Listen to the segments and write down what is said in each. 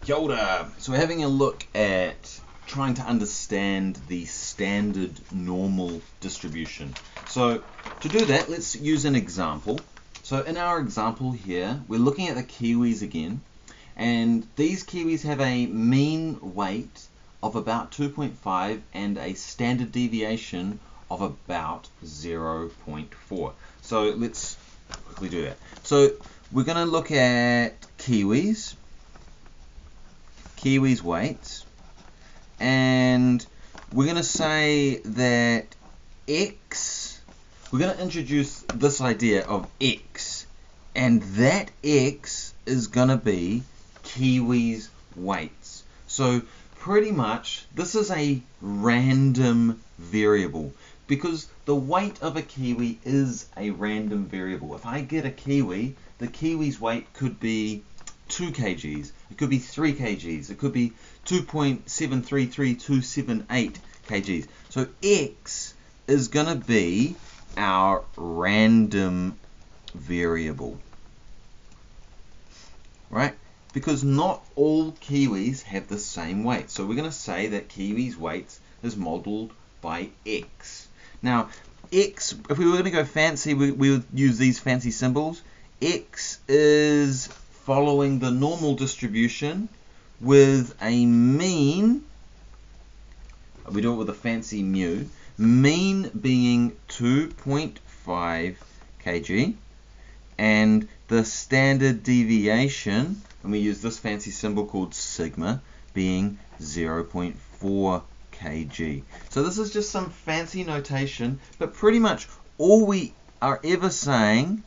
Kia ora. So we're having a look at trying to understand the standard normal distribution. So to do that, let's use an example. So in our example here, we're looking at the kiwis again, and these kiwis have a mean weight of about 2.5 and a standard deviation of about 0.4. So let's quickly do that. So we're going to look at kiwis weights, and we're going to say that X, we're going to introduce this idea of X, and that X is going to be kiwis weights. So pretty much this is a random variable, because the weight of a kiwi is a random variable. If I get a kiwi, the kiwi's weight could be 2 kgs, it could be 3 kgs, it could be 2.733278 kgs. So X is going to be our random variable, right? Because not all kiwis have the same weight. So we're going to say that kiwis' weights is modeled by X. Now, X, if we were going to go fancy, we would use these fancy symbols. X is following the normal distribution with a mean, we do it with a fancy mu, mean being 2.5 kg, and the standard deviation, and we use this fancy symbol called sigma, being 0.4 kg. So this is just some fancy notation, but pretty much all we are ever saying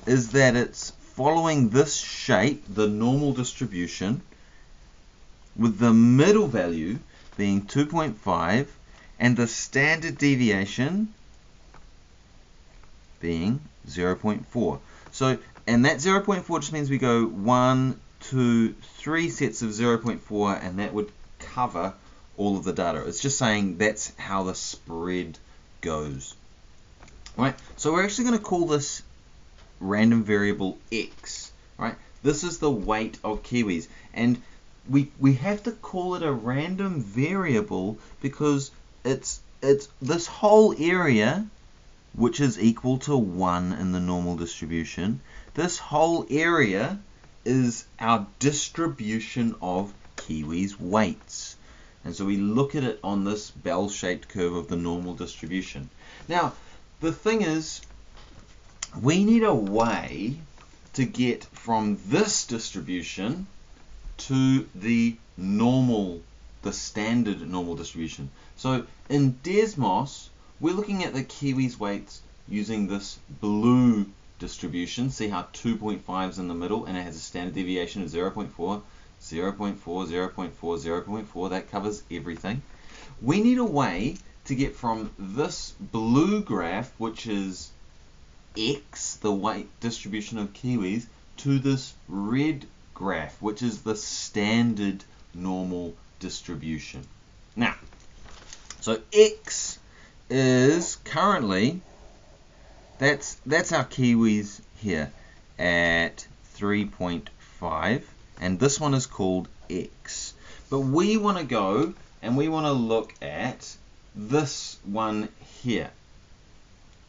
is that it's following this shape, the normal distribution, with the middle value being 2.5 and the standard deviation being 0.4. So, and that 0.4 just means we go 1, 2, 3 sets of 0.4, and that would cover all of the data. It's just saying that's how the spread goes. Right? So we're actually going to call this random variable X, right? This is the weight of kiwis, and we have to call it a random variable because it's this whole area, which is equal to 1 in the normal distribution. This whole area is our distribution of kiwis' weights, and so we look at it on this bell-shaped curve of the normal distribution. Now the thing is, we need a way to get from this distribution to the normal, the standard normal distribution. So in Desmos, we're looking at the kiwis' weights using this blue distribution. See how 2.5 is in the middle, and it has a standard deviation of 0.4, 0.4, 0.4, 0.4, 0.4. That covers everything. We need a way to get from this blue graph, which is X, the weight distribution of kiwis, to this red graph, which is the standard normal distribution. Now, so X is currently, that's our kiwis here at 3.5, and this one is called X. But we want to go and we want to look at this one here.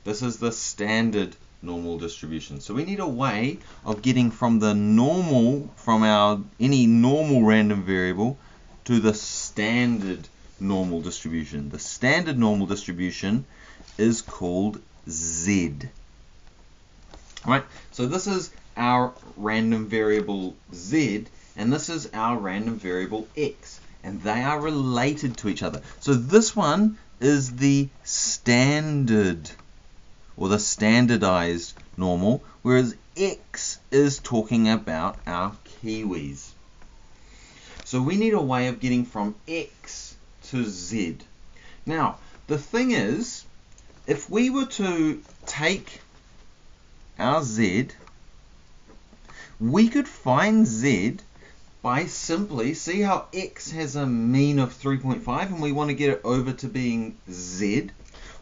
This is the standard normal distribution. So we need a way of getting from the normal, from our any normal random variable, to the standard normal distribution. The standard normal distribution is called Z. Right? So this is our random variable Z, and this is our random variable X, and they are related to each other. So this one is the standard, or the standardized normal, whereas X is talking about our kiwis. So we need a way of getting from X to Z. Now, the thing is, if we were to take our Z, we could find Z by simply, see how X has a mean of 3.5 and we want to get it over to being Z.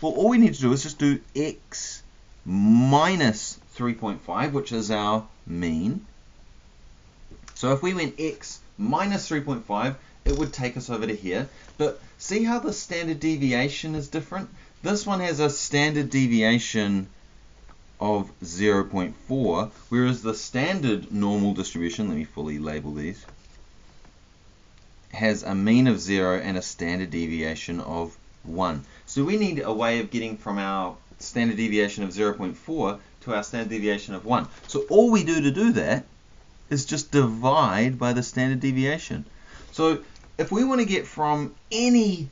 Well, all we need to do is just do X minus 3.5, which is our mean. So if we went X minus 3.5, it would take us over to here. But see how the standard deviation is different? This one has a standard deviation of 0.4, whereas the standard normal distribution, let me fully label these, has a mean of 0 and a standard deviation of 1. So we need a way of getting from our standard deviation of 0.4 to our standard deviation of 1. So all we do to do that is just divide by the standard deviation. So if we want to get from any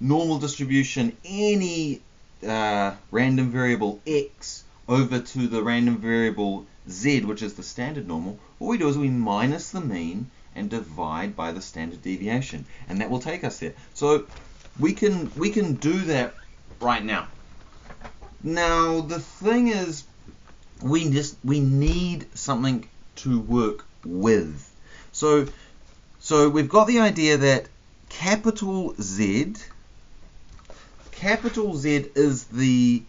normal distribution, any random variable x over to the random variable z, which is the standard normal, all we do is we minus the mean and divide by the standard deviation, and that will take us there. So we can do that right now. Now the thing is, we need something to work with. So we've got the idea that capital Z is the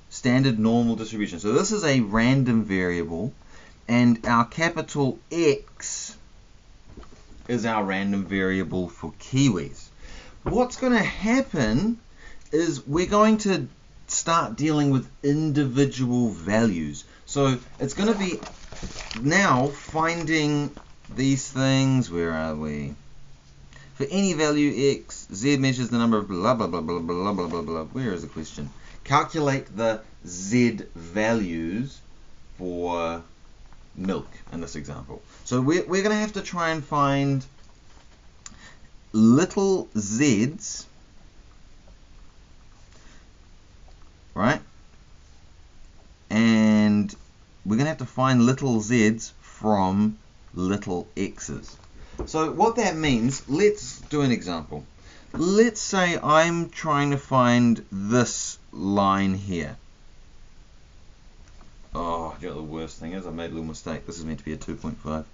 standard normal distribution. So this is a random variable, and our capital X is our random variable for Kiwis. What's going to happen is we're going to start dealing with individual values. So it's going to be now finding these things. Where are we? For any value x, z measures the number of blah blah blah blah blah blah blah blah. Where is the question? Calculate the z values for milk in this example. So we're going to have to try and find little z's, right? And we're going to have to find little z's from little x's. So what that means, let's do an example. Let's say I'm trying to find this line here. Oh, you know the worst thing is I made a little mistake. This is meant to be a 2.5.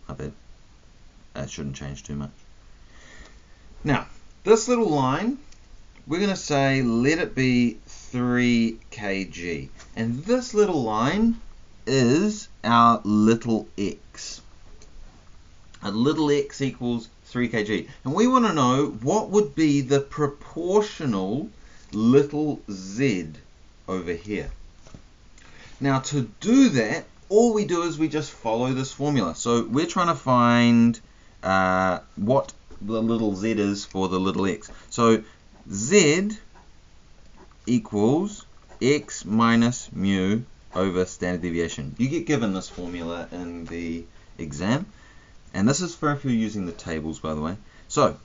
I bet that shouldn't change too much. Now, this little line, we're going to say let it be 3 kg. And this little line is our little x. A little x equals 3 kg. And we want to know what would be the proportional little z over here. Now to do that, all we do is we just follow this formula. So we're trying to find what the little z is for the little x. So z equals x minus mu over standard deviation. You get given this formula in the exam. And this is for if you're using the tables, by the way. So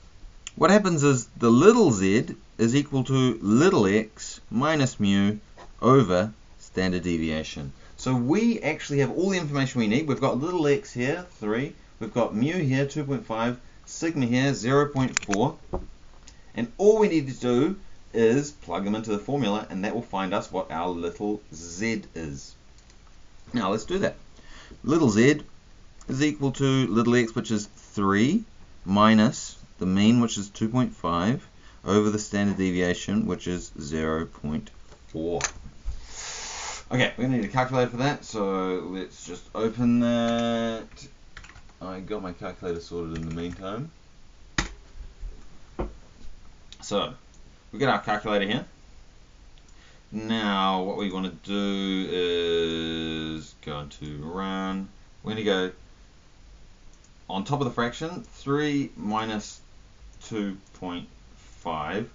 what happens is the little z is equal to little x minus mu over standard deviation. So we actually have all the information we need. We've got little x here, 3. We've got mu here, 2.5. Sigma here, 0.4. And all we need to do is plug them into the formula, and that will find us what our little z is. Now let's do that. Little z is equal to little x, which is 3, minus the mean, which is 2.5, over the standard deviation, which is 0.4. Okay, we're going to need a calculator for that, so let's just open that. I got my calculator sorted in the meantime. So, we got our calculator here. Now, what we want to do is go into run. We're going to go on top of the fraction, 3 minus 2.5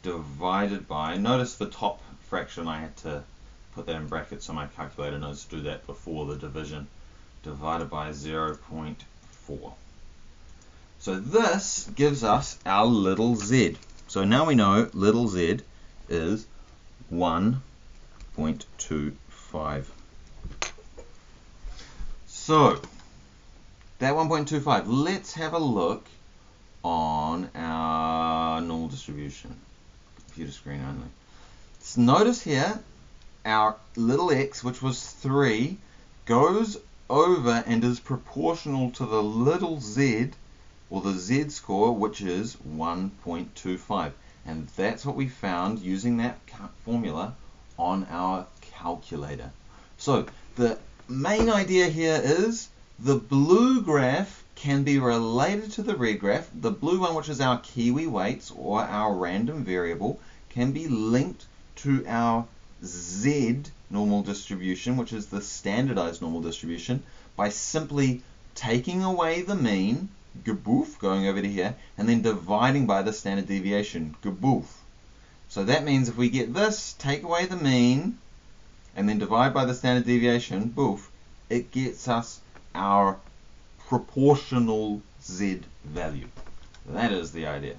divided by, notice the top fraction I had to put that in brackets so my calculator knows to do that before the division, divided by 0.4. So this gives us our little z. So now we know little z is 1.25. So that 1.25, let's have a look on our normal distribution. Computer screen only. So notice here, our little x, which was 3, goes over and is proportional to the little z, or the z-score, which is 1.25. And that's what we found using that formula on our calculator. So the main idea here is the blue graph can be related to the red graph. The blue one, which is our Kiwi weights or our random variable, can be linked to our Z normal distribution, which is the standardized normal distribution, by simply taking away the mean, geboof, going over to here, and then dividing by the standard deviation, geboof. So that means if we get this, take away the mean, and then divide by the standard deviation, boof, it gets us our proportional Z value. That is the idea.